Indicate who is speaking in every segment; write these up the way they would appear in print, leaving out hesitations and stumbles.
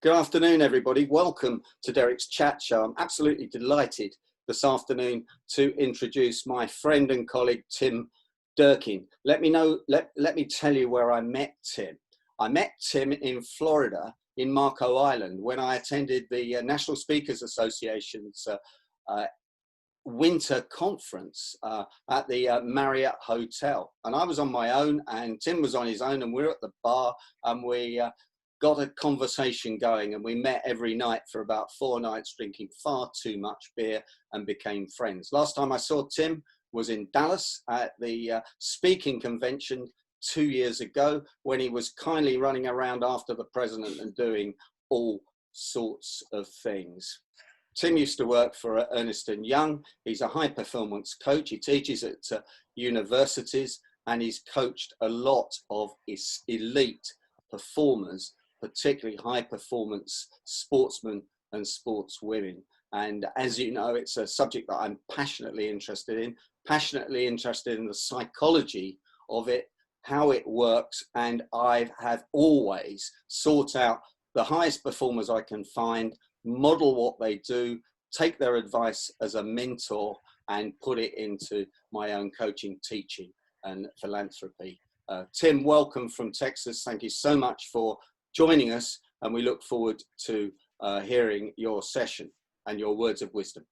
Speaker 1: Good afternoon, everybody. Welcome to Derek's Chat Show. I'm absolutely delighted this afternoon to introduce my friend and colleague, Tim Durkin. Let me tell you where I met Tim. I met Tim in Florida, in Marco Island, when I attended the National Speakers Association's winter conference at the Marriott Hotel. And I was on my own and Tim was on his own, and we were at the bar and we got a conversation going, and we met every night for about 4 nights, drinking far too much beer, and became friends. Last time I saw Tim was in Dallas at the speaking convention 2 years ago, when he was kindly running around after the president and doing all sorts of things. Tim used to work for Ernst & Young. He's a high performance coach. He teaches at universities, and he's coached a lot of elite performers, particularly high performance sportsmen and sportswomen. And as you know, it's a subject that I'm passionately interested in the psychology of it, how it works. And I have always sought out the highest performers I can find, model what they do, take their advice as a mentor, and put it into my own coaching, teaching and philanthropy. Tim, welcome from Texas. Thank you so much for joining us, and we look forward to hearing your session and your words of wisdom.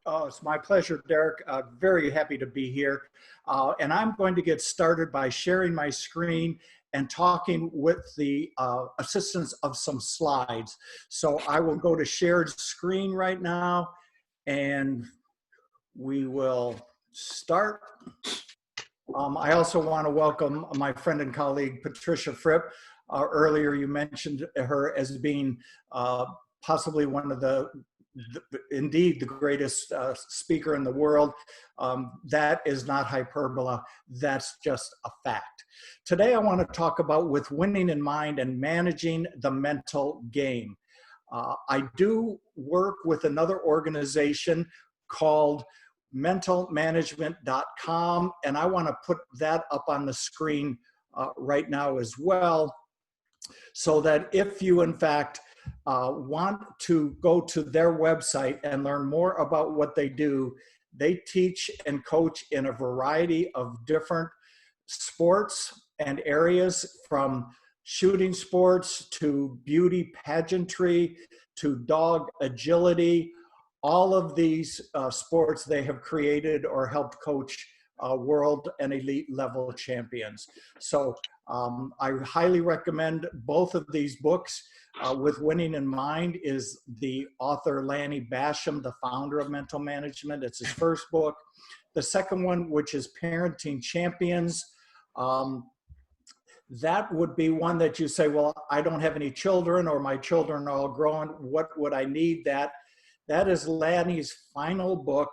Speaker 2: Oh, it's my pleasure, Derek. Very happy to be here. And I'm going to get started by sharing my screen and talking with the assistance of some slides. So I will go to shared screen right now, and we will start. I also want to welcome my friend and colleague, Patricia Fripp. Earlier, you mentioned her as being possibly one of indeed the greatest speaker in the world. That is not hyperbola. That's just a fact. Today, I want to talk about with winning in mind and managing the mental game. I do work with another organization called mentalmanagement.com, and I want to put that up on the screen right now as well, so that if you in fact want to go to their website and learn more about what they do, they teach and coach in a variety of different sports and areas, from shooting sports to beauty pageantry to dog agility. All of these sports they have created or helped coach world and elite level champions. So I highly recommend both of these books. With Winning in Mind is the author Lanny Basham, the founder of Mental Management. It's his first book. The second one, which is Parenting Champions, that would be one that you say, well, I don't have any children, or my children are all grown. What would I need that? That is Lanny's final book.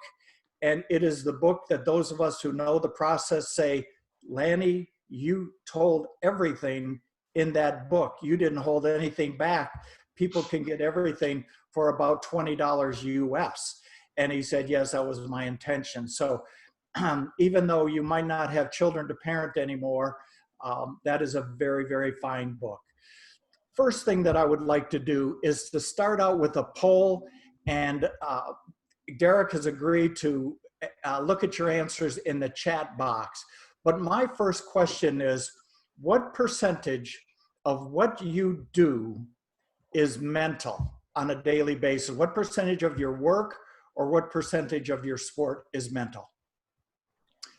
Speaker 2: And it is the book that those of us who know the process say, Lanny, you told everything in that book. You didn't hold anything back. People can get everything for about $20 US. And he said, yes, that was my intention. So even though you might not have children to parent anymore, that is a very, very fine book. First thing that I would like to do is to start out with a poll, and Derek has agreed to look at your answers in the chat box. But my first question is, what percentage of what you do is mental on a daily basis? What percentage of your work or what percentage of your sport is mental?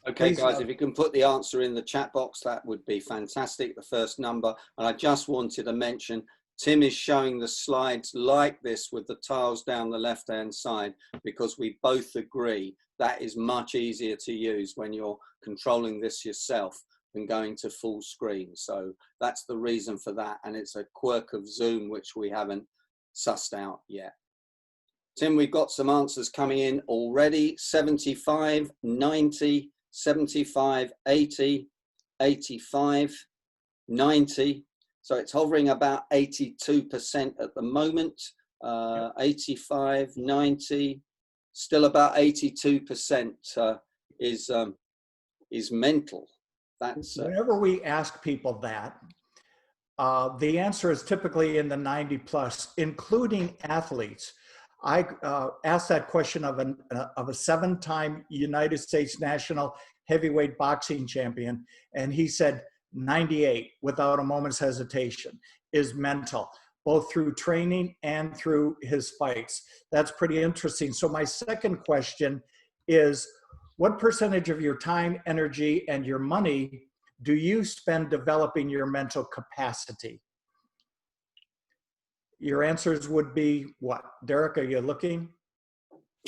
Speaker 1: Okay, guys, if you can put the answer in the chat box, that would be fantastic, the first number. And I just wanted to mention, Tim is showing the slides like this with the tiles down the left-hand side, because we both agree that is much easier to use when you're controlling this yourself than going to full screen. So that's the reason for that. And it's a quirk of Zoom, which we haven't sussed out yet. Tim, we've got some answers coming in already. 75, 90, 75, 80, 85, 90. So it's hovering about 82% at the moment. 85, 90, still about 82% is mental. That's
Speaker 2: whenever we ask people that, The answer is typically in the 90 plus, including athletes. I asked that question of a 7-time United States national heavyweight boxing champion, and he said 98 without a moment's hesitation is mental, both through training and through his fights. That's pretty interesting. So my second question is, what percentage of your time, energy, and your money do you spend developing your mental capacity? Your answers would be what? Derek, are you looking?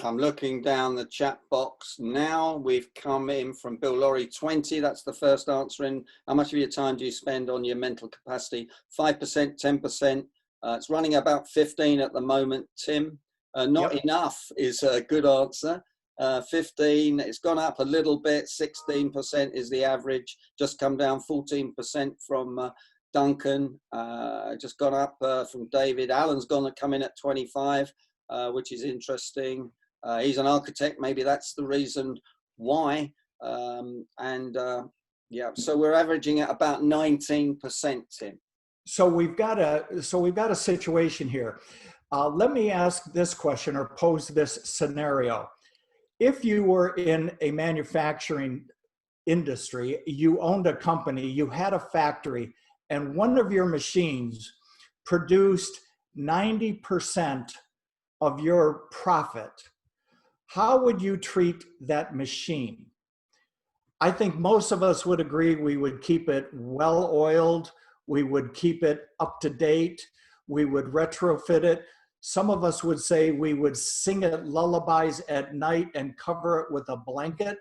Speaker 1: I'm looking down the chat box now. We've come in from Bill Laurie, 20. That's the first answer in. How much of your time do you spend on your mental capacity? 5%, 10%. It's running about 15 at the moment, Tim. Not enough is a good answer. 15, it's gone up a little bit. 16% is the average. Just come down 14% from Duncan. Just gone up from David. Alan's come in at 25, which is interesting. He's an architect. Maybe that's the reason why. Yeah, so we're averaging at about 19%, Tim.
Speaker 2: So we've got a situation here. Let me ask this question or pose this scenario. If you were in a manufacturing industry, you owned a company, you had a factory, and one of your machines produced 90% of your profit, how would you treat that machine? I think most of us would agree we would keep it well-oiled, we would keep it up to date, we would retrofit it. Some of us would say we would sing it lullabies at night and cover it with a blanket.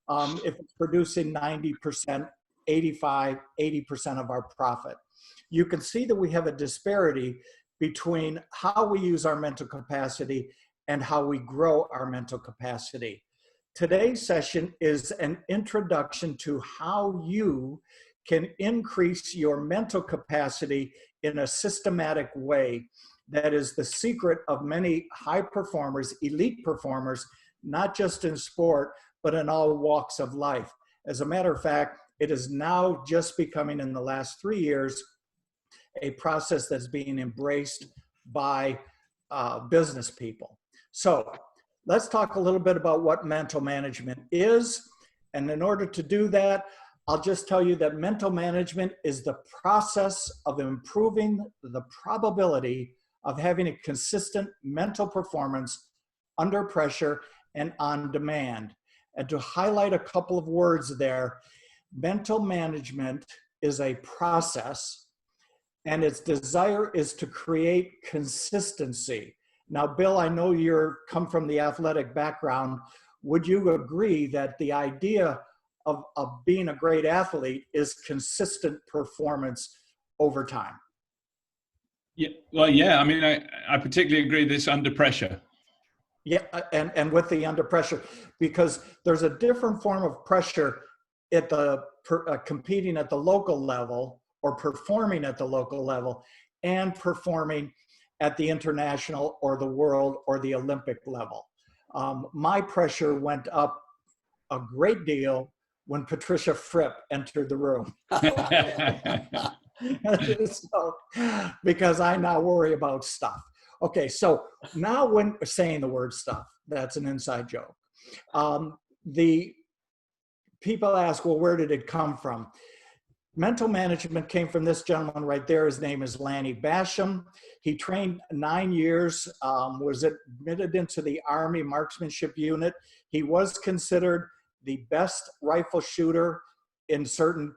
Speaker 2: If it's producing 90%, 85, 80% of our profit. You can see that we have a disparity between how we use our mental capacity and how we grow our mental capacity. Today's session is an introduction to how you can increase your mental capacity in a systematic way. That is the secret of many high performers, elite performers, not just in sport, but in all walks of life. As a matter of fact, it is now just becoming, in the last 3 years, a process that's being embraced by business people. So let's talk a little bit about what mental management is. And in order to do that, I'll just tell you that mental management is the process of improving the probability of having a consistent mental performance under pressure and on demand. And to highlight a couple of words there, mental management is a process, and its desire is to create consistency. Now, Bill, I know you're come from the athletic background. Would you agree that the idea of being a great athlete is consistent performance over time?
Speaker 3: Yeah, well, yeah. I mean, I particularly agree this under pressure.
Speaker 2: Yeah, and with the under pressure, because there's a different form of pressure at the competing at the local level or performing at the local level and performing at the international or the world or the Olympic level. My pressure went up a great deal when Patricia Fripp entered the room. So, because I now worry about stuff. Okay, so now when saying the word stuff, that's an inside joke. The people ask, well, where did it come from? Mental management came from this gentleman right there. His name is Lanny Basham. He trained 9 years, was admitted into the Army marksmanship unit. He was considered the best rifle shooter in certain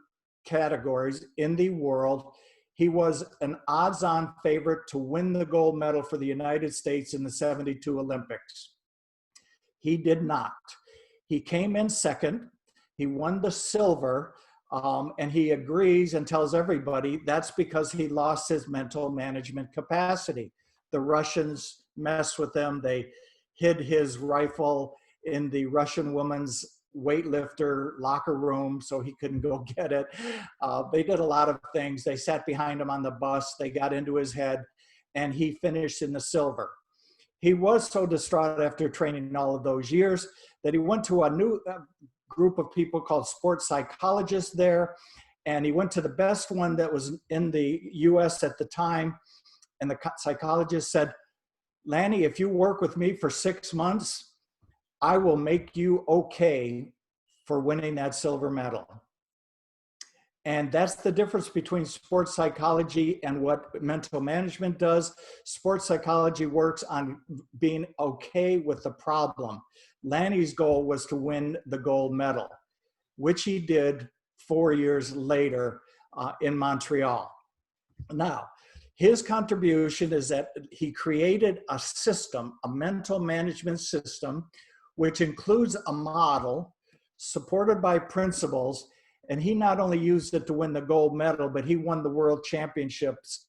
Speaker 2: categories in the world. He was an odds-on favorite to win the gold medal for the United States in the '72 Olympics. He did not. He came in second. He won the silver, and he agrees and tells everybody that's because he lost his mental management capacity. The Russians messed with him. They hid his rifle in the Russian woman's weightlifter locker room so he couldn't go get it. They did a lot of things. They sat behind him on the bus. They got into his head, and he finished in the silver. He was so distraught after training all of those years that he went to a new group of people called sports psychologists there, And he went to the best one that was in the US at the time. And the psychologist said, Lanny, if you work with me for 6 months, I will make you okay for winning that silver medal. And that's the difference between sports psychology and what mental management does. Sports psychology works on being okay with the problem. Lanny's goal was to win the gold medal, which he did 4 years later in Montreal. Now, his contribution is that he created a system, a mental management system, which includes a model supported by principles. And he not only used it to win the gold medal, but he won the world championships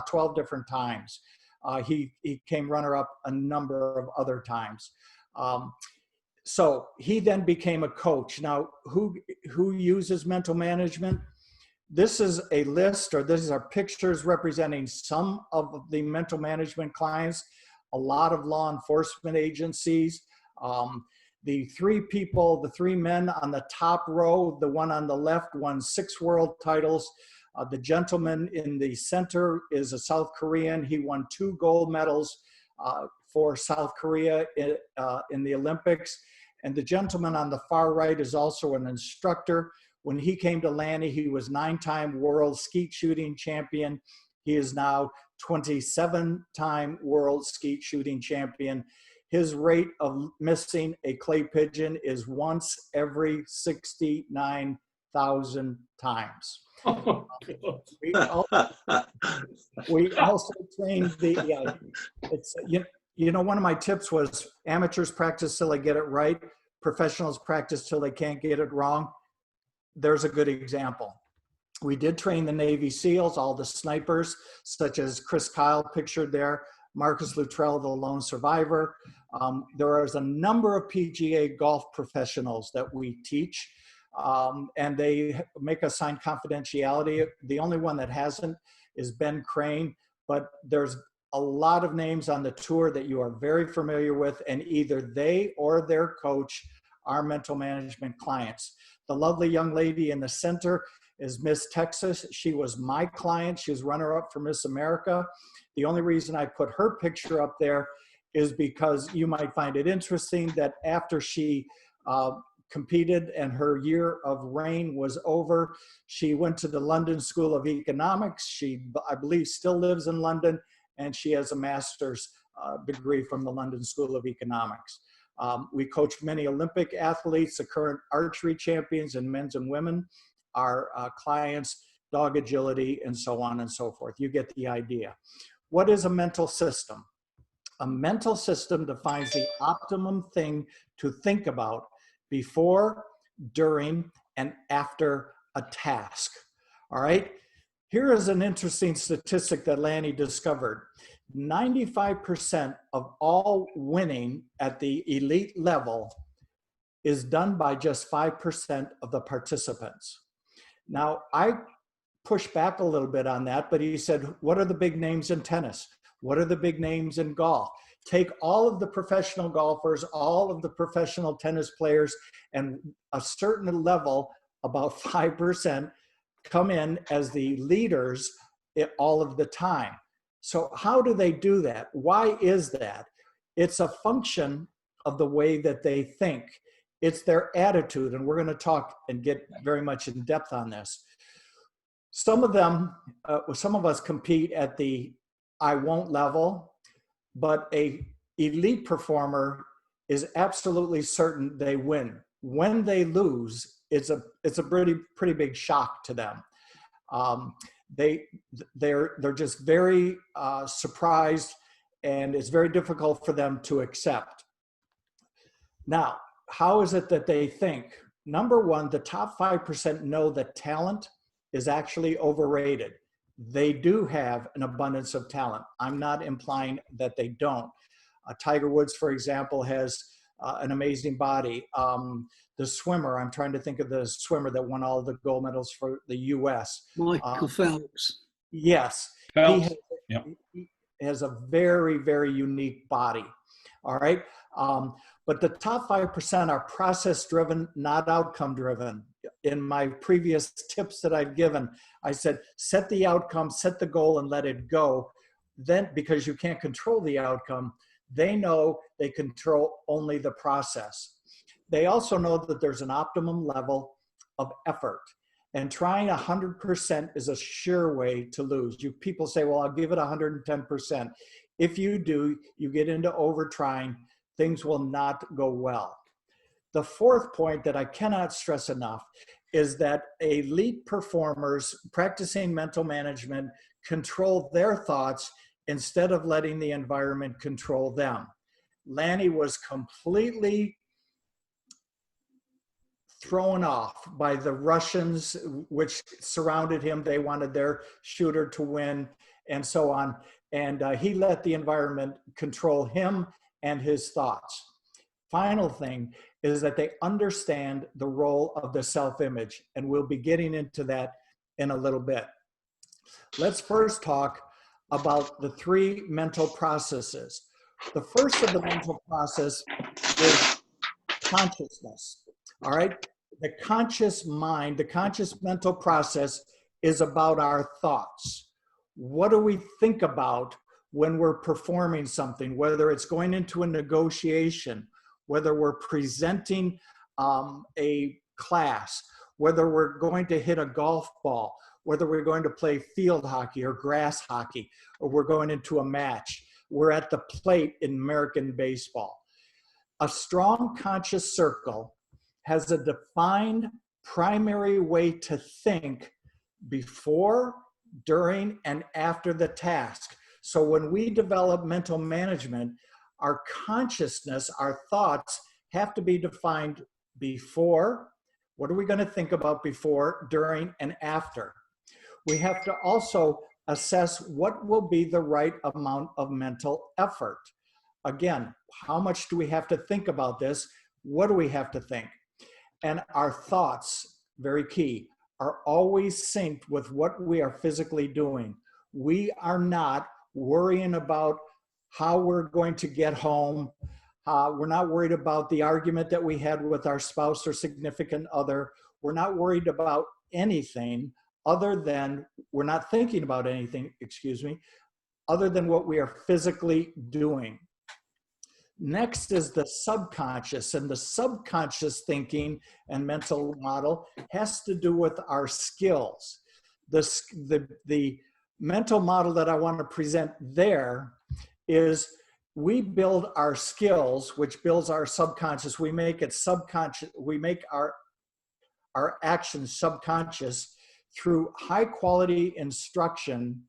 Speaker 2: 12 different times. He came runner-up a number of other times. So he then became a coach. Now, who uses mental management? This is a list, or these are pictures representing some of the mental management clients, a lot of law enforcement agencies. The three men on the top row, the one on the left won 6 world titles. The gentleman in the center is a South Korean. He won 2 gold medals for South Korea in the Olympics. And the gentleman on the far right is also an instructor. When he came to Lanny, he was 9-time world skeet shooting champion. He is now 27-time world skeet shooting champion. His rate of missing a clay pigeon is once every 69,000 times.
Speaker 3: Oh,
Speaker 2: we also trained the, one of my tips was amateurs practice till they get it right. Professionals practice till they can't get it wrong. There's a good example. We did train the Navy SEALs, all the snipers, such as Chris Kyle pictured there, Marcus Luttrell, the lone survivor. There is a number of PGA golf professionals that we teach, and they make us sign confidentiality. The only one that hasn't is Ben Crane, but there's a lot of names on the tour that you are very familiar with, and either they or their coach are mental management clients. The lovely young lady in the center is Miss Texas. She was my client. She was runner-up for Miss America. The only reason I put her picture up there is because you might find it interesting that after she competed and her year of reign was over, she went to the London School of Economics. She, I believe, still lives in London, and she has a master's degree from the London School of Economics. We coach many Olympic athletes, the current archery champions in men's and women, our clients, dog agility, and so on and so forth. You get the idea. What is a mental system? A mental system defines the optimum thing to think about before, during, and after a task. All right? Here is an interesting statistic that Lanny discovered. 95% of all winning at the elite level is done by just 5% of the participants. Now, I pushed back a little bit on that, but he said, what are the big names in tennis? What are the big names in golf? Take all of the professional golfers, all of the professional tennis players, and a certain level, about 5%, come in as the leaders all of the time. So how do they do that? Why is that? It's a function of the way that they think. It's their attitude, and we're going to talk and get very much in depth on this. Some of them, some of us compete at the I won't level, but a elite performer is absolutely certain they win. When they lose, it's a pretty big shock to them. They're just very surprised, and it's very difficult for them to accept. Now, how is it that they think? Number one, the top 5% know that talent is actually overrated. They do have an abundance of talent. I'm not implying that they don't. Tiger Woods, for example, has an amazing body. The swimmer, I'm trying to think of the swimmer that won all the gold medals for the U.S.
Speaker 4: Michael Phelps.
Speaker 2: Yes.
Speaker 3: Phelps.
Speaker 2: He has a very, very unique body. All right. But the top 5% are process driven, not outcome driven. In my previous tips that I've given, I said, set the outcome, set the goal, and let it go. Then, because you can't control the outcome, they know they control only the process. They also know that there's an optimum level of effort. And trying 100% is a sure way to lose. People say, well, I'll give it 110%. If you do, you get into overtrying, things will not go well. The fourth point that I cannot stress enough is that elite performers practicing mental management control their thoughts instead of letting the environment control them. Lanny was completely thrown off by the Russians, which surrounded him. They wanted their shooter to win and so on. And he let the environment control him and his thoughts. Final thing is that they understand the role of the self-image, and we'll be getting into that in a little bit. Let's first talk about the 3 mental processes. The first of the mental process is consciousness, all right? The conscious mind, the conscious mental process is about our thoughts. What do we think about when we're performing something, whether it's going into a negotiation, whether we're presenting a class, whether we're going to hit a golf ball, whether we're going to play field hockey or grass hockey, or we're going into a match. We're at the plate in American baseball. A strong conscious circle has a defined primary way to think before, during, and after the task. So when we develop mental management, our consciousness, our thoughts have to be defined before. What are we going to think about before, during, and after? We have to also assess what will be the right amount of mental effort. Again, how much do we have to think about this? What do we have to think? And our thoughts, very key, are always synced with what we are physically doing. We are not worrying about how we're going to get home. We're not worried about the argument that we had with our spouse or significant other. We're not worried about anything other than, we're not thinking about anything, other than what we are physically doing. Next is the subconscious, and the subconscious thinking and mental model has to do with our skills. The mental model that I want to present there is we build our skills, which builds our subconscious. We make it subconscious. We make our actions subconscious through high quality instruction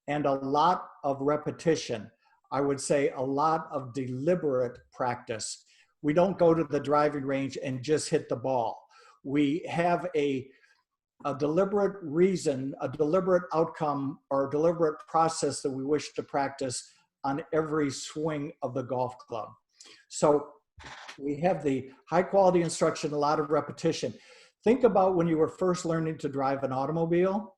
Speaker 2: and a lot of repetition. I would say a lot of deliberate practice. We don't go to the driving range and just hit the ball. We have a deliberate reason, a deliberate outcome, or a deliberate process that we wish to practice on every swing of the golf club. So we have the high quality instruction, a lot of repetition. Think about when you were first learning to drive an automobile.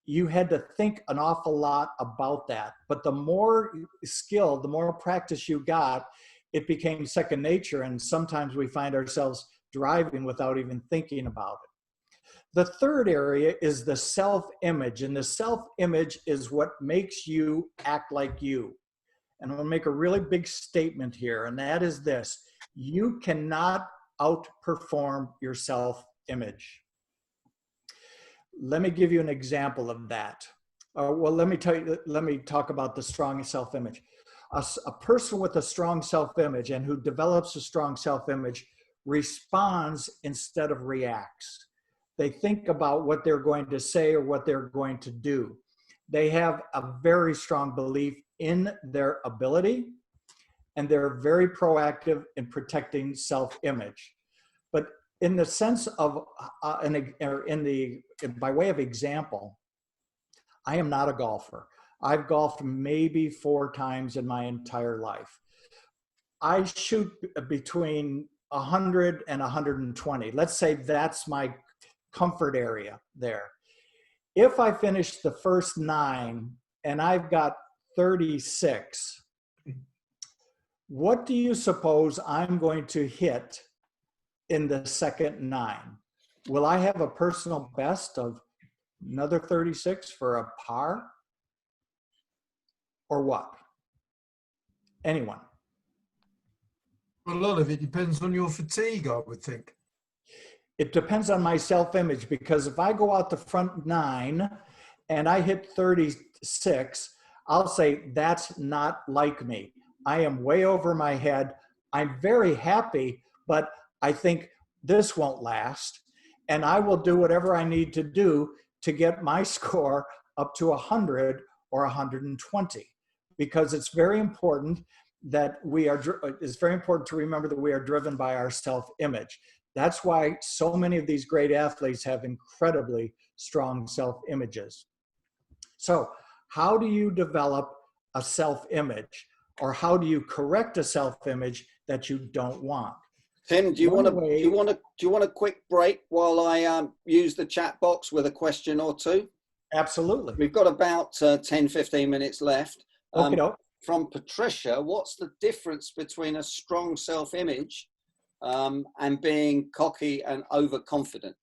Speaker 2: You had to think an awful lot about that. But the more skill, the more practice you got, it became second nature. And sometimes we find ourselves driving without even thinking about it. The third area is the self-image. And the self-image is what makes you act like you. And I'm going to make a really big statement here, and that is this: you cannot outperform your self-image. Let me give you an example of that. Let me talk about the strong self-image. A person with a strong self-image and who develops a strong self-image responds instead of reacts. They think about what they're going to say or what they're going to do. They have a very strong belief in their ability, and they're very proactive in protecting self-image. But in the sense of, by way of example, I am not a golfer. I've golfed maybe 4 times in my entire life. I shoot between 100 and 120. Let's say that's my comfort area there. If I finish the first 9 and I've got 36, what do you suppose I'm going to hit in the second 9? Will I have a personal best of another 36 for a par? Or what? Anyone?
Speaker 4: A lot of it depends on your fatigue, I would think.
Speaker 2: It depends on my self-image, because if I go out the front 9 and I hit 36, I'll say that's not like me. I am way over my head. I'm very happy, but I think this won't last. And I will do whatever I need to do to get my score up to 100 or 120, because it's very important that it's very important to remember that we are driven by our self-image. That's why so many of these great athletes have incredibly strong self-images. So how do you develop a self-image, or how do you correct a self-image that you don't want?
Speaker 1: Tim, do you want a quick break while I use the chat box with a question or two?
Speaker 2: Absolutely.
Speaker 1: We've got about 10, 15 minutes left. From Patricia, what's the difference between a strong self-image and being cocky and overconfident?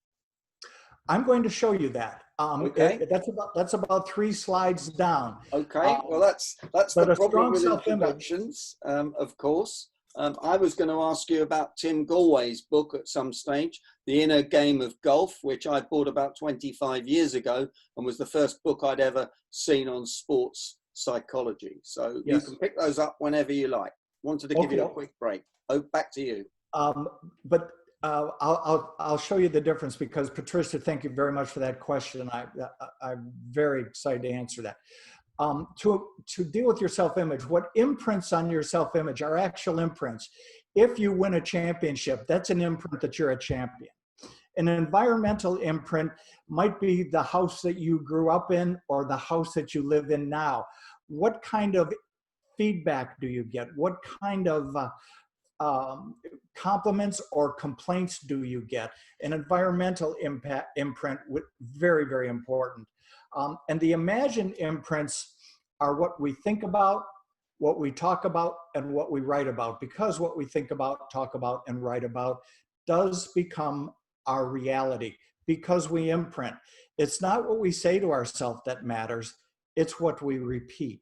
Speaker 2: I'm going to show you that.
Speaker 1: Okay.
Speaker 2: That's about 3 slides down.
Speaker 1: Okay. Well, that's the problem with introductions, of course. I was going to ask you about Tim Galway's book at some stage, The Inner Game of Golf, which I bought about 25 years ago and was the first book I'd ever seen on sports psychology. So yes, you can pick those up whenever you like. Wanted to give you a quick break. Oh, back to you.
Speaker 2: I'll show you the difference, because Patricia, thank you very much for that question. I'm very excited to answer that. To deal with your self-image, what imprints on your self-image are actual imprints. If you win a championship, that's an imprint that you're a champion. An environmental imprint might be the house that you grew up in or the house that you live in now. What kind of feedback do you get? What kind of compliments or complaints do you get? An environmental imprint, very, very important. And the imagined imprints are what we think about, what we talk about, and what we write about, because what we think about, talk about, and write about does become our reality, because we imprint. It's not what we say to ourselves that matters, it's what we repeat.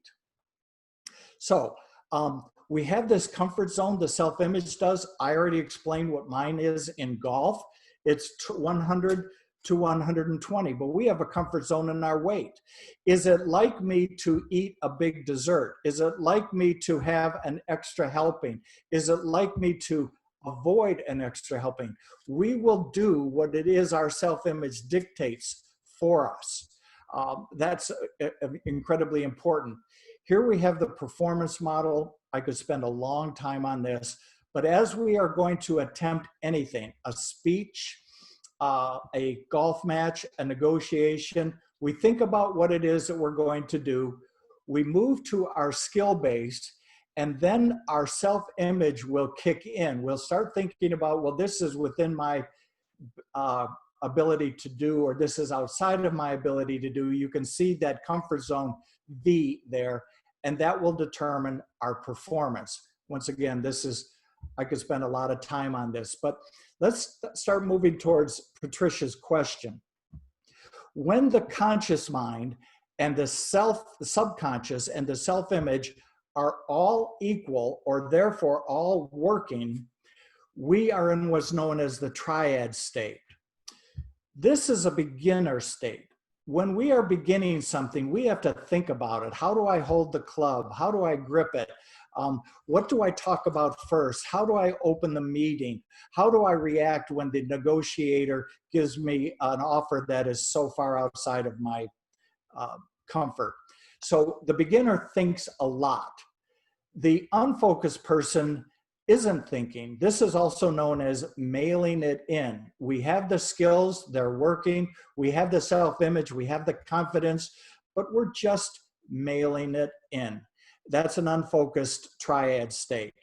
Speaker 2: So we have this comfort zone, the self-image does. I already explained what mine is in golf. It's 100 to 120, but we have a comfort zone in our weight. Is it like me to eat a big dessert? Is it like me to have an extra helping? Is it like me to avoid an extra helping? We will do what it is our self-image dictates for us. That's incredibly important. Here we have the performance model. I could spend a long time on this, but as we are going to attempt anything, a speech, a golf match, a negotiation, we think about what it is that we're going to do. We move to our skill base, and then our self-image will kick in. We'll start thinking about, well, this is within my ability to do, or this is outside of my ability to do. You can see that comfort zone V there, and that will determine our performance. Once again, I could spend a lot of time on this, but let's start moving towards Patricia's question. When the conscious mind and the subconscious and the self-image are all equal, or therefore all working, we are in what's known as the triad state. This is a beginner state. When we are beginning something, we have to think about it. How do I hold the club? How do I grip it? What do I talk about first? How do I open the meeting? How do I react when the negotiator gives me an offer that is so far outside of my comfort? So the beginner thinks a lot. The unfocused person isn't thinking. This is also known as mailing it in. We have the skills, they're working. We have the self-image, we have the confidence, but we're just mailing it in. That's an unfocused triad state.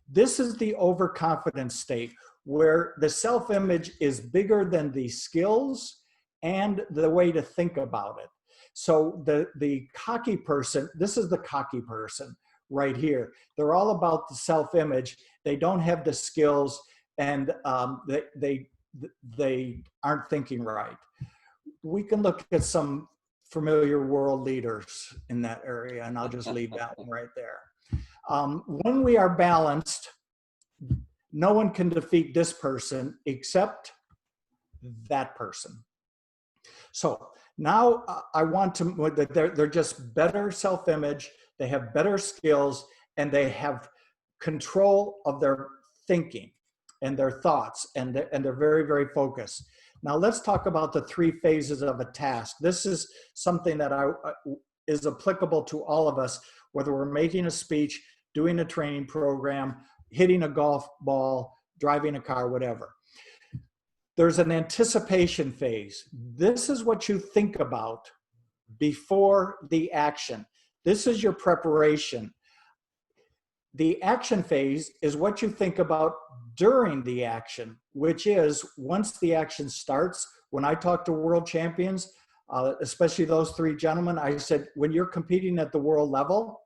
Speaker 2: This is the overconfident state, where the self-image is bigger than the skills and the way to think about it. So the cocky person, this is the cocky person. right here. They're all about the self-image. They don't have the skills, and they aren't thinking right. We can look at some familiar world leaders in that area, and I'll just leave that one right there. When we are balanced, no one can defeat this person except that person. So now I want to, they're just better self-image, they have better skills, and they have control of their thinking and their thoughts, and they're very, very focused. Now let's talk about the 3 phases of a task. This is something that is applicable to all of us, whether we're making a speech, doing a training program, hitting a golf ball, driving a car, whatever. There's an anticipation phase. This is what you think about before the action. This is your preparation. The action phase is what you think about during the action, which is once the action starts. When I talk to world champions, especially those 3 gentlemen, I said, when you're competing at the world level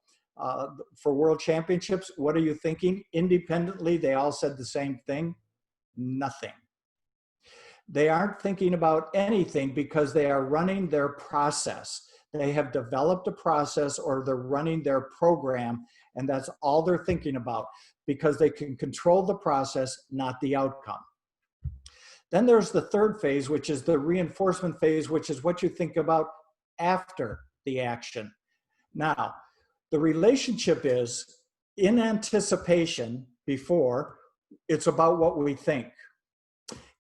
Speaker 2: for world championships, what are you thinking? Independently, they all said the same thing: nothing. They aren't thinking about anything because they are running their process. They have developed a process, or they're running their program, and that's all they're thinking about, because they can control the process, not the outcome. Then there's the 3rd phase, which is the reinforcement phase, which is what you think about after the action. Now, the relationship is in anticipation before, it's about what we think.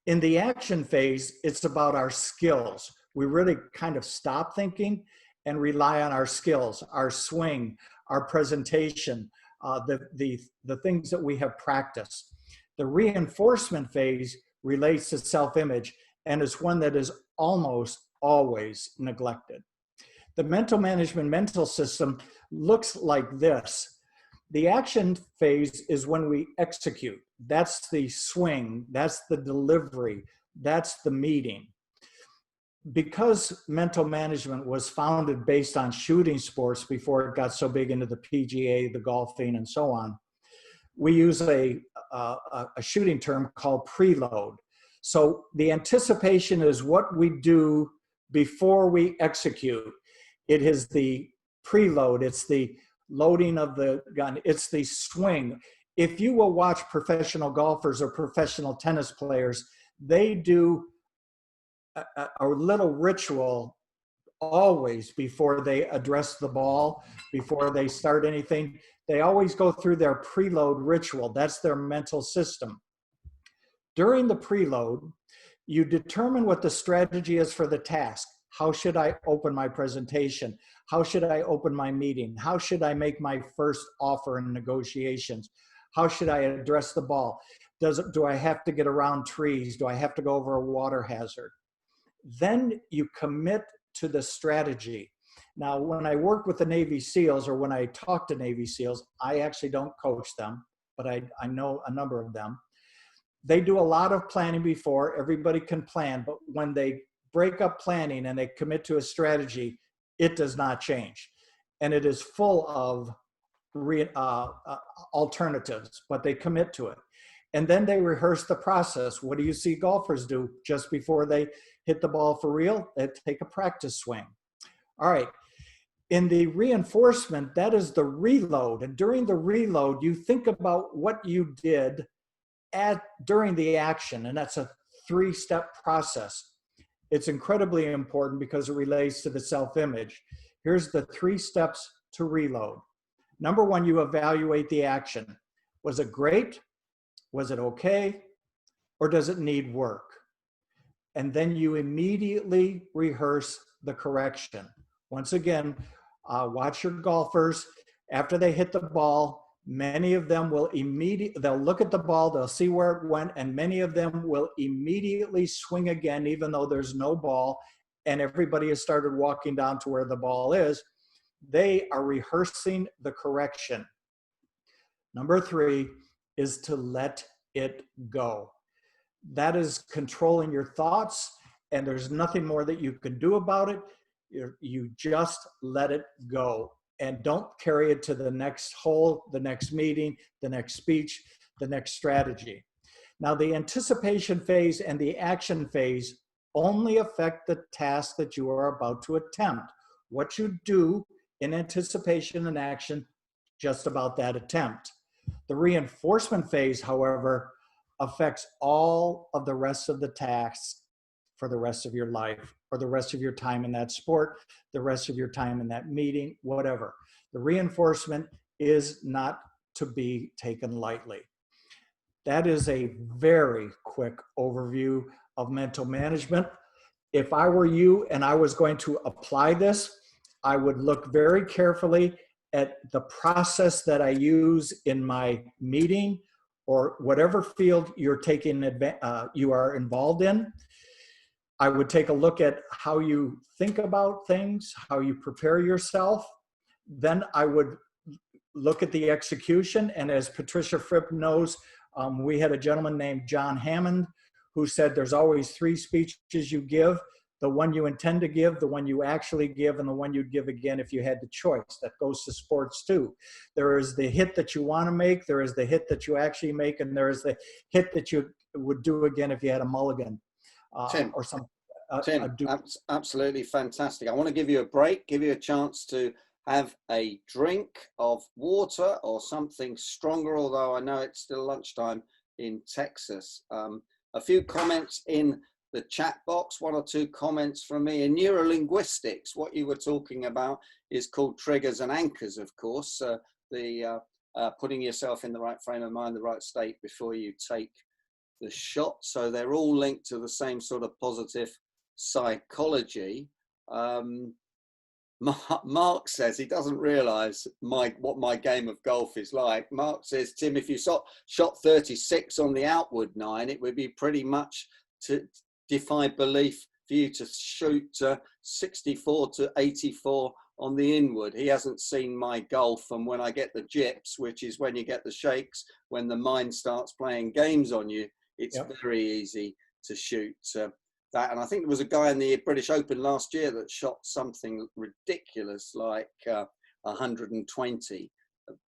Speaker 2: In the action phase, it's about our skills. We really kind of stop thinking and rely on our skills, our swing, our presentation, the things that we have practiced. The reinforcement phase relates to self-image, and is one that is almost always neglected. The mental management mental system looks like this. The action phase is when we execute. That's the swing, that's the delivery, that's the meeting. Because mental management was founded based on shooting sports before it got so big into the PGA, the golfing, and so on, we use a shooting term called preload. So the anticipation is what we do before we execute. It is the preload, it's the loading of the gun, it's the swing. If you will watch professional golfers or professional tennis players, they do a little ritual always before they address the ball, before they start anything. They always go through their preload ritual. That's their mental system. During the preload, you determine what the strategy is for the task. How should I open my presentation? How should I open my meeting? How should I make my first offer in negotiations? How should I address the ball? Do I have to get around trees? Do I have to go over a water hazard? Then you commit to the strategy. Now, when I work with the Navy SEALs, or when I talk to Navy SEALs, I actually don't coach them, but I know a number of them. They do a lot of planning before. Everybody can plan, but when they break up planning and they commit to a strategy, it does not change. And it is full of alternatives, but they commit to it. And then they rehearse the process. What do you see golfers do just before they hit the ball for real? They take a practice swing. All right. In the reinforcement, that is the reload. And during the reload, you think about what you did during the action. And that's a 3-step process. It's incredibly important because it relates to the self-image. Here's the 3 steps to reload. Number 1, you evaluate the action. Was it great? Was it okay? Or does it need work? And then you immediately rehearse the correction. Once again, watch your golfers. After they hit the ball, many of them will they'll look at the ball, they'll see where it went, and many of them will immediately swing again, even though there's no ball, and everybody has started walking down to where the ball is. They are rehearsing the correction. Number 3 is to let it go. That is controlling your thoughts, and there's nothing more that you can do about it. You just let it go. and don't carry it to the next hole, the next meeting, the next speech, the next strategy. Now, the anticipation phase and the action phase only affect the task that you are about to attempt. What you do in anticipation and action, just about that attempt. The reinforcement phase, however, affects all of the rest of the tasks for the rest of your life, or the rest of your time in that sport, the rest of your time in that meeting, whatever. The reinforcement is not to be taken lightly. That is a very quick overview of mental management. If I were you and I was going to apply this, I would look very carefully at the process that I use in my meeting or whatever field you're you are involved in. I would take a look at how you think about things, how you prepare yourself. Then I would look at the execution. And as Patricia Fripp knows, we had a gentleman named John Hammond who said there's always 3 speeches you give: the one you intend to give, the one you actually give, and the one you'd give again if you had the choice. That goes to sports too. There is the hit that you want to make, there is the hit that you actually make, and there is the hit that you would do again if you had a mulligan.
Speaker 1: Tim,
Speaker 2: or something.
Speaker 1: Tim, absolutely fantastic. I want to give you a break, give you a chance to have a drink of water or something stronger, although I know it's still lunchtime in Texas. A few comments in the chat box, 1 or 2 comments from me. In neurolinguistics, what you were talking about is called triggers and anchors, of course. Putting yourself in the right frame of mind, the right state before you take the shot. So they're all linked to the same sort of positive psychology. Mark says he doesn't realize what my game of golf is like. Mark says, Tim, if you shot 36 on the outward 9, it would be pretty much to defy belief for you to shoot 64 to 84 on the inward. He hasn't seen my golf, and when I get the jips, which is when you get the shakes, when the mind starts playing games on you, it's very easy to shoot that. And I think there was a guy in the British Open last year that shot something ridiculous like 120,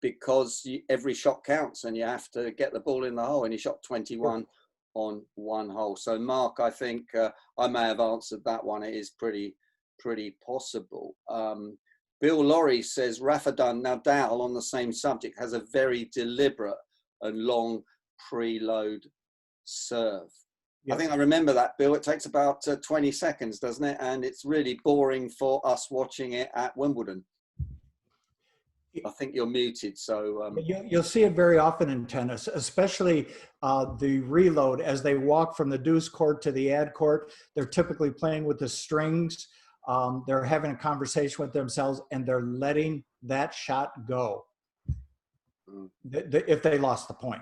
Speaker 1: because every shot counts and you have to get the ball in the hole, and he shot 21 on 1 hole. So Mark, I think I may have answered that one. It is pretty possible. Bill Laurie says Rafa Nadal, on the same subject, has a very deliberate and long preload serve. I think I remember that, Bill. It takes about 20 seconds, doesn't it? And it's really boring for us watching it at Wimbledon. I think you're muted, so...
Speaker 2: You'll see it very often in tennis, especially the reload. As they walk from the deuce court to the ad court, they're typically playing with the strings. They're having a conversation with themselves, and they're letting that shot go if they lost the point.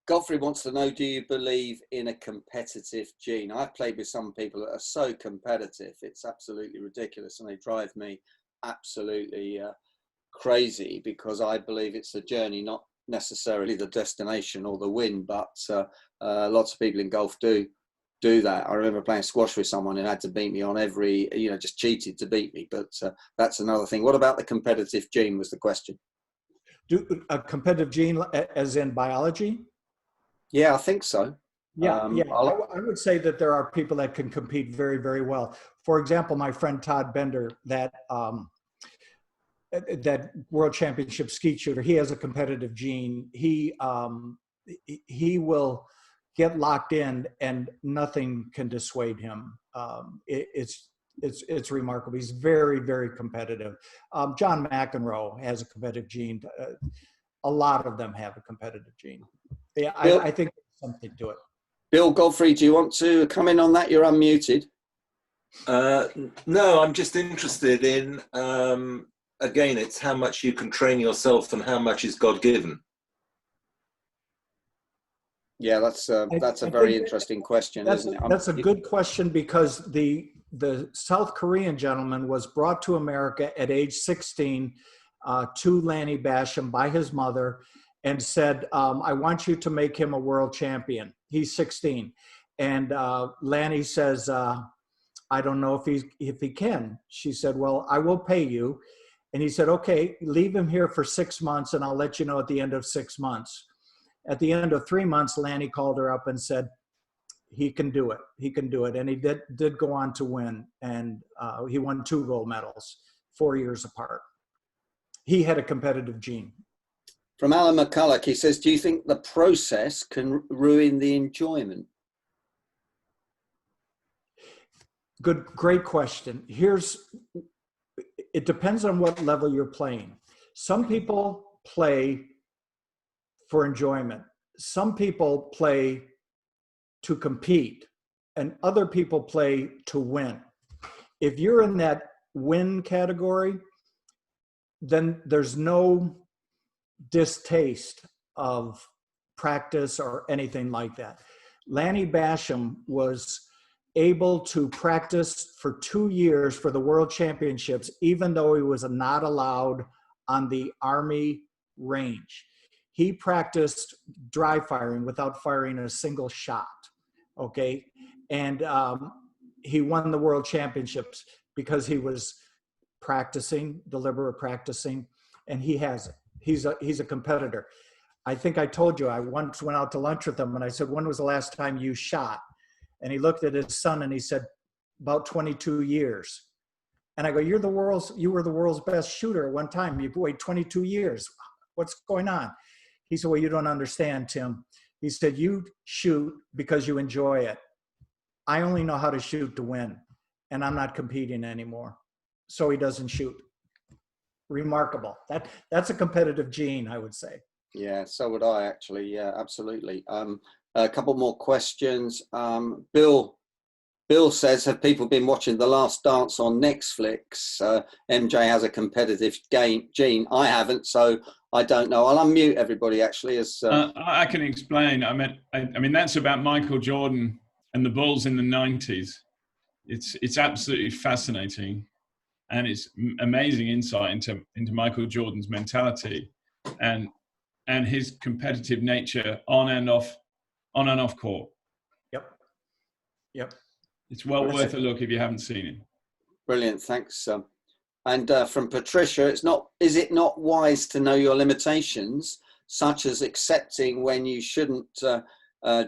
Speaker 1: Godfrey wants to know, do you believe in a competitive gene? I've played with some people that are so competitive, it's absolutely ridiculous, and they drive me absolutely crazy, because I believe it's the journey, not necessarily the destination or the win. But lots of people in golf do that. I remember playing squash with someone who had to beat me on every, just cheated to beat me. But that's another thing. What about the competitive gene was the question.
Speaker 2: A competitive gene as in biology?
Speaker 1: Yeah, I think so.
Speaker 2: Yeah, I would say that there are people that can compete very, very well. For example, my friend Todd Bender, that world championship skeet shooter, he has a competitive gene. He will get locked in, and nothing can dissuade him. It's remarkable. He's very, very competitive. John McEnroe has a competitive gene. A lot of them have a competitive gene. Yeah, I think there's something to it.
Speaker 1: Bill Godfrey, do you want to come in on that? You're unmuted.
Speaker 5: No, I'm just interested in, again, it's how much you can train yourself and how much is God-given.
Speaker 1: Yeah, that's a very interesting question, isn't it?
Speaker 2: That's a good question, because the South Korean gentleman was brought to America at age 16 to Lanny Basham by his mother, and said, I want you to make him a world champion. He's 16. And Lanny says, I don't know if he can. She said, well, I will pay you. And he said, okay, leave him here for 6 months and I'll let you know at the end of 6 months. At the end of 3 months, Lanny called her up and said, he can do it. He can do it. And he did go on to win. And he won 2 gold medals, 4 years apart. He had a competitive gene.
Speaker 1: From Alan McCulloch, he says, do you think the process can ruin the enjoyment?
Speaker 2: Great question. It depends on what level you're playing. Some people play for enjoyment. Some people play to compete, and other people play to win. If you're in that win category, then there's no distaste of practice or anything like that. Lanny Basham was able to practice for 2 years for the World Championships, even though he was not allowed on the Army range. He practiced dry firing without firing a single shot, okay? And he won the World Championships because he was practicing, deliberate practicing, and he has it. He's a competitor. I think I told you, I once went out to lunch with him and I said, when was the last time you shot? And he looked at his son and he said, about 22 years. And I go, you were the world's best shooter at one time. You've waited 22 years. What's going on? He said, well, you don't understand, Tim. He said, you shoot because you enjoy it. I only know how to shoot to win, and I'm not competing anymore. So he doesn't shoot. Remarkable. That's a competitive gene, I would say.
Speaker 1: Yeah, so would I actually. Yeah, absolutely. A couple more questions. Bill says, have people been watching The Last Dance on Netflix? MJ has a competitive gene. I haven't, so I don't know. I'll unmute everybody actually. As
Speaker 3: I can explain. I mean that's about Michael Jordan and the Bulls in the 90s. It's absolutely fascinating, and it's amazing insight into Michael Jordan's mentality and his competitive nature on and off court.
Speaker 2: Yep.
Speaker 3: It's well worth a look if you haven't seen it.
Speaker 1: Brilliant, thanks. And from Patricia, is it not wise to know your limitations, such as accepting when you shouldn't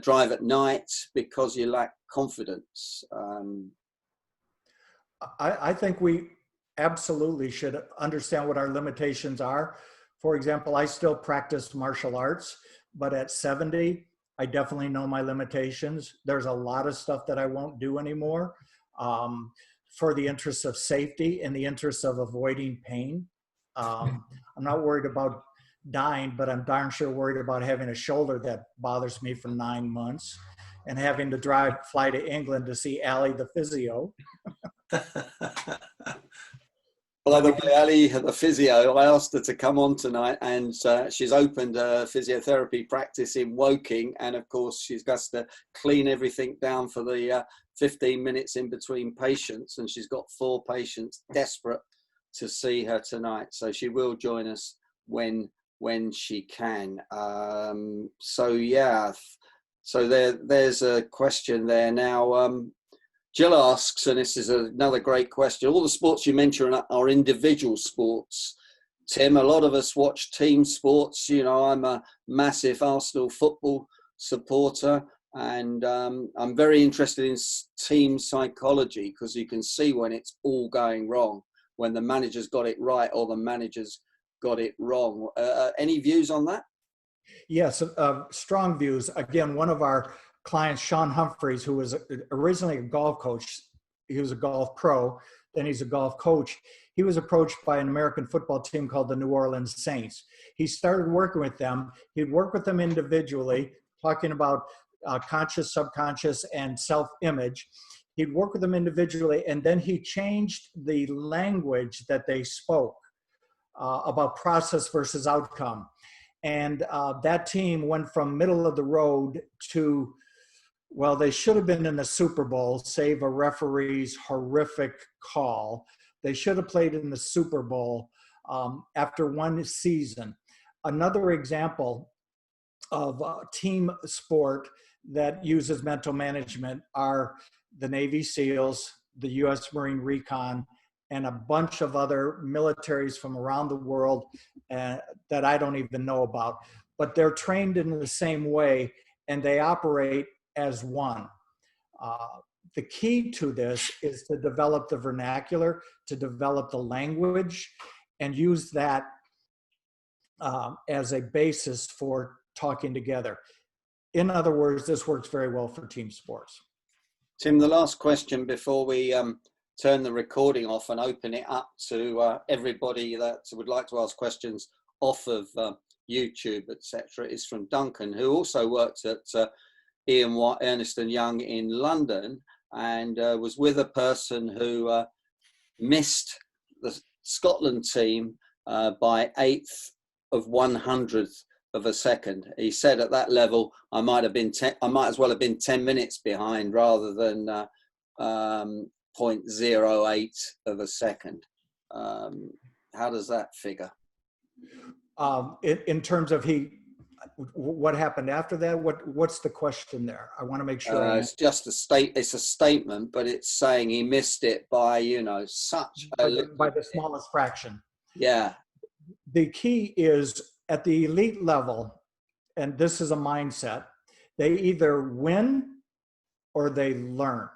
Speaker 1: drive at night because you lack confidence?
Speaker 2: I think we absolutely should understand what our limitations are. For example, I still practice martial arts, but at 70, I definitely know my limitations. There's a lot of stuff that I won't do anymore for the interest of safety and the interest of avoiding pain. I'm not worried about dying, but I'm darn sure worried about having a shoulder that bothers me for 9 months and having to fly to England to see Allie the physio.
Speaker 1: By the way, Ali, the physio, I asked her to come on tonight, and she's opened a physiotherapy practice in Woking, and of course she's got to clean everything down for the 15 minutes in between patients, and she's got 4 patients desperate to see her tonight, so she will join us when she can. So yeah, so there's a question there now. Jill asks, and this is another great question, all the sports you mention are individual sports. Tim, a lot of us watch team sports. You know, I'm a massive Arsenal football supporter, and I'm very interested in team psychology, because you can see when it's all going wrong, when the manager's got it right or the manager's got it wrong. Any views on that?
Speaker 2: Yes, strong views. Again, one of our client, Sean Humphreys, who was originally a golf coach. He was a golf pro, then he's a golf coach. He was approached by an American football team called the New Orleans Saints. He started working with them. He'd work with them individually, talking about conscious, subconscious, and self-image. He'd work with them individually, and then he changed the language that they spoke about process versus outcome. And that team went from middle of the road to, well, they should have been in the Super Bowl, save a referee's horrific call. They should have played in the Super Bowl after one season. Another example of team sport that uses mental management are the Navy SEALs, the U.S. Marine Recon, and a bunch of other militaries from around the world that I don't even know about. But they're trained in the same way, and they operate as one. The key to this is to develop the vernacular, to develop the language, and use that as a basis for talking together. In other words, this works very well for team sports.
Speaker 1: Tim, the last question before we turn the recording off and open it up to everybody that would like to ask questions off of YouTube, etc., is from Duncan, who also worked at Ian Watt, Ernest & Young in London, and was with a person who missed the Scotland team by 1/8 of 100th of a second. He said at that level, I might as well have been 10 minutes behind rather than 0.08 of a second. How does that figure?
Speaker 2: In terms of what happened after that? What's the question there? I want to make sure.
Speaker 1: It's just it's a statement, but it's saying he missed it by, such
Speaker 2: by the smallest fraction.
Speaker 1: Yeah.
Speaker 2: The key is at the elite level, and this is a mindset, they either win or they learn.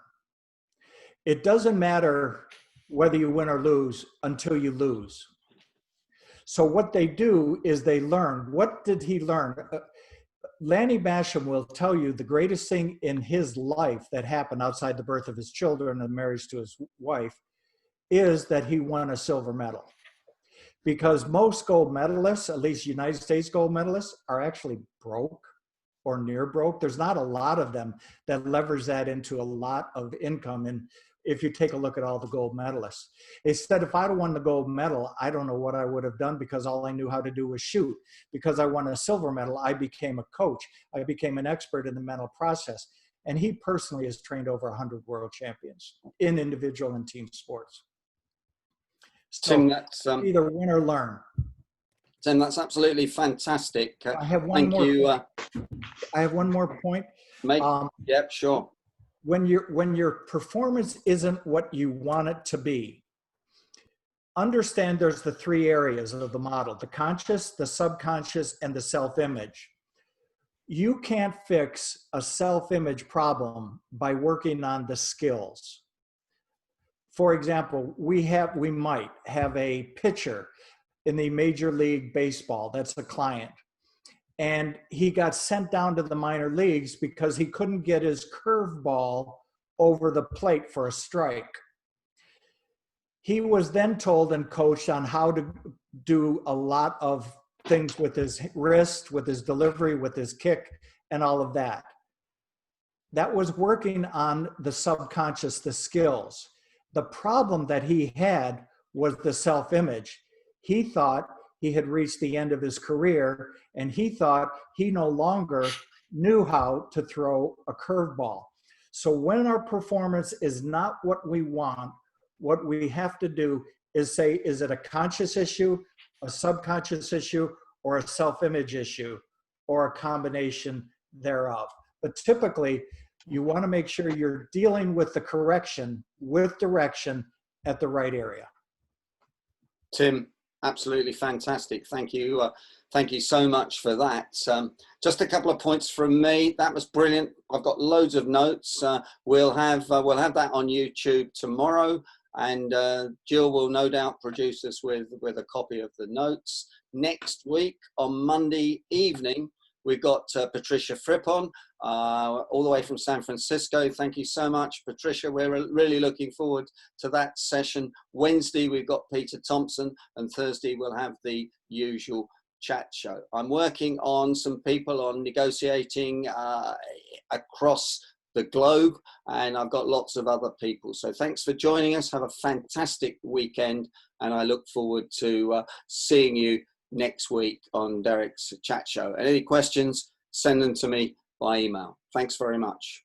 Speaker 2: It doesn't matter whether you win or lose until you lose. So what they do is they learn. What did he learn? Lanny Basham will tell you the greatest thing in his life that happened outside the birth of his children and marriage to his wife is that he won a silver medal. Because most gold medalists, at least United States gold medalists, are actually broke or near broke. There's not a lot of them that leverage that into a lot of income. And if you take a look at all the gold medalists, they said, if I'd have won the gold medal, I don't know what I would have done because all I knew how to do was shoot. Because I won a silver medal, I became a coach. I became an expert in the mental process. And he personally has trained over 100 world champions in individual and team sports. So
Speaker 1: Tim, that's
Speaker 2: either win or learn.
Speaker 1: Tim, that's absolutely fantastic.
Speaker 2: I have one more. I have one more point.
Speaker 1: Yep, sure.
Speaker 2: When your performance isn't what you want it to be, understand there's the 3 areas of the model: the conscious, the subconscious, and the self-image. You can't fix a self-image problem by working on the skills. For example, we might have a pitcher in the Major League Baseball that's a client, and he got sent down to the minor leagues because he couldn't get his curveball over the plate for a strike. He was then told and coached on how to do a lot of things with his wrist, with his delivery, with his kick, and all of that. That was working on the subconscious, the skills. The problem that he had was the self-image. He thought he had reached the end of his career, and he thought he no longer knew how to throw a curveball. So when our performance is not what we want, what we have to do is say, is it a conscious issue, a subconscious issue, or a self-image issue, or a combination thereof? But typically, you want to make sure you're dealing with the correction with direction at the right area.
Speaker 1: Tim, absolutely fantastic. Thank you. Thank you so much for that. Just a couple of points from me. That was brilliant. I've got loads of notes. We'll have that on YouTube tomorrow, and Jill will no doubt produce us with a copy of the notes. Next week on Monday evening, we've got Patricia Fripp on, all the way from San Francisco. Thank you so much, Patricia. We're really looking forward to that session. Wednesday, we've got Peter Thompson, and Thursday, we'll have the usual chat show. I'm working on some people on negotiating across the globe, and I've got lots of other people. So thanks for joining us. Have a fantastic weekend, and I look forward to seeing you next week on Derek's chat show. And any questions, send them to me by email. Thanks very much.